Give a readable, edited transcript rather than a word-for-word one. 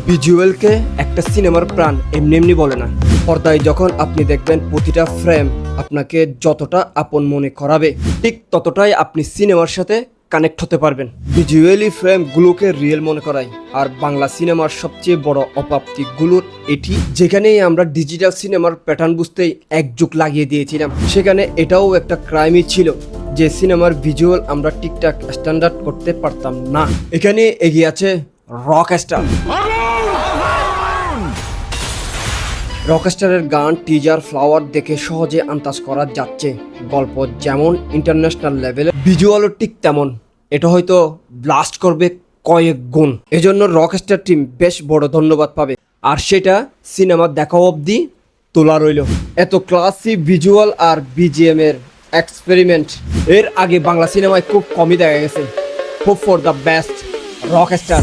ভিজুয়ালকে একটা সিনেমার প্রাণ এমনি এমনি বলে না। পর্দায় যখন আপনি দেখবেন প্রতিটা ফ্রেম আপনাকে যতটা আপন মনে করাবে, ঠিক ততটাই আপনি সিনেমার সাথে কানেক্ট হতে পারবেন। ভিজুয়ালি ফ্রেমগুলোকে রিয়েল মনে করায়। আর বাংলা সিনেমার সবচেয়ে বড় অপ্রাপ্তিগুলোর এটি, যেখানেই আমরা ডিজিটাল সিনেমার প্যাটার্ন বুঝতেই এক যুগ লাগিয়ে দিয়েছিলাম, সেখানে এটাও একটা ক্রাইমই ছিল যে সিনেমার ভিজুয়াল আমরা ঠিকঠাক স্ট্যান্ডার্ড করতে পারতাম না। এখানে এগিয়ে আছে রকস্টার। রকস্টারের গান, টিজার, ফ্লাওয়ার দেখে সহজে আন্দাজ করা যাচ্ছে গল্প যেমন ইন্টারন্যাশনাল লেভেলে, ভিজুয়ালও ঠিক তেমন। এটা হয়তো ব্লাস্ট করবে কয়েক গুণ। এজন্য রকস্টার টিম বেশ বড় ধন্যবাদ পাবে। আর সেটা সিনেমা দেখা অবধি তোলা রইল। এত ক্লাসি ভিজুয়াল আর বিজিএম এর এক্সপেরিমেন্ট এর আগে বাংলা সিনেমায় খুব কমই দেখা গেছে। Hope for the best Rockstar.